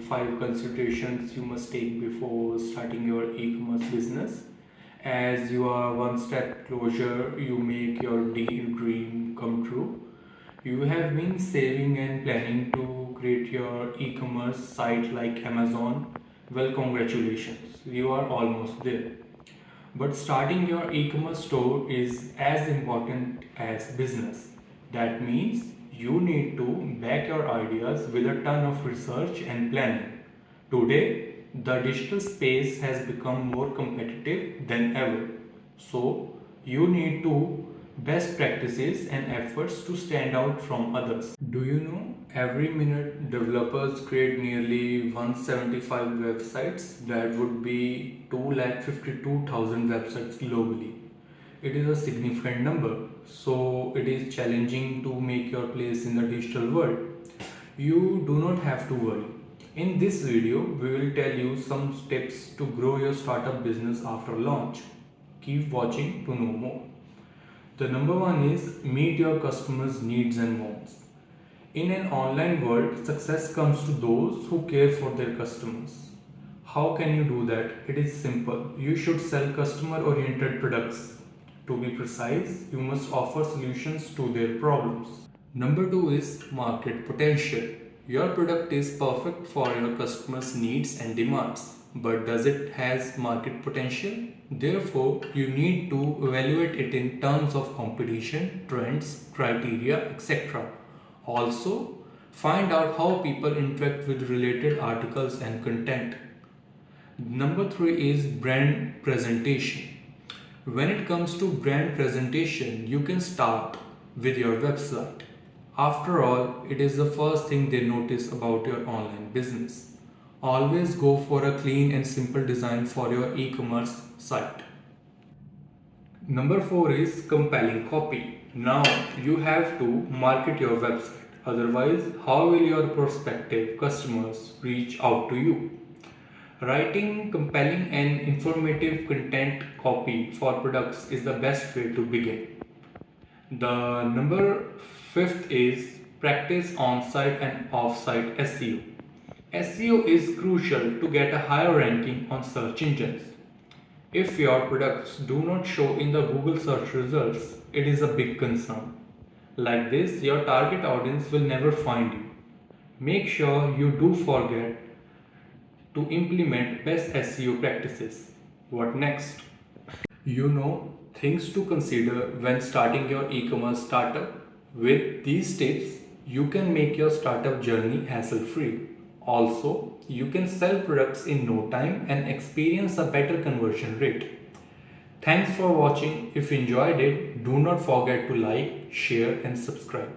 5 considerations you must take before starting your e-commerce business. As you are one step closer, you make your dream come true. You have been saving and planning to create your e-commerce site like Amazon. Well, congratulations, you are almost there. But starting your e-commerce store is as important as business. That means you need to back your ideas with a ton of research and planning. Today, the digital space has become more competitive than ever. So, you need to best practices and efforts to stand out from others. Do you know every minute developers create nearly 175 websites? That would be 252,000 websites globally. It is a significant number, so it is challenging to make your place in the digital world. You do not have to worry. In this video, we will tell you some steps to grow your startup business after launch. Keep watching to know more. The number one is meet your customers' needs and wants. In an online world, success comes to those who care for their customers. How can you do that? It is simple. You should sell customer oriented products. To be precise, you must offer solutions to their problems. Number two is market potential. Your product is perfect for your customers' needs and demands, but does it has market potential? Therefore, you need to evaluate it in terms of competition, trends, criteria, etc. Also, find out how people interact with related articles and content. Number three is brand presentation. When it comes to brand presentation, you can start with your website. After all, it is the first thing they notice about your online business. Always go for a clean and simple design for your e-commerce site. Number four is compelling copy. Now you have to market your website. Otherwise, how will your prospective customers reach out to you? Writing compelling and informative content copy for products is the best way to begin. The number fifth is practice on-site and off-site SEO. SEO is crucial to get a higher ranking on search engines. If your products do not show in the Google search results, it is a big concern. Like this, your target audience will never find you. Make sure you do forget to implement best SEO practices. What next? You know things to consider when starting your e-commerce startup. With these tips, you can make your startup journey hassle-free. Also, you can sell products in no time and experience a better conversion rate. Thanks for watching. If you enjoyed it, do not forget to like, share and subscribe.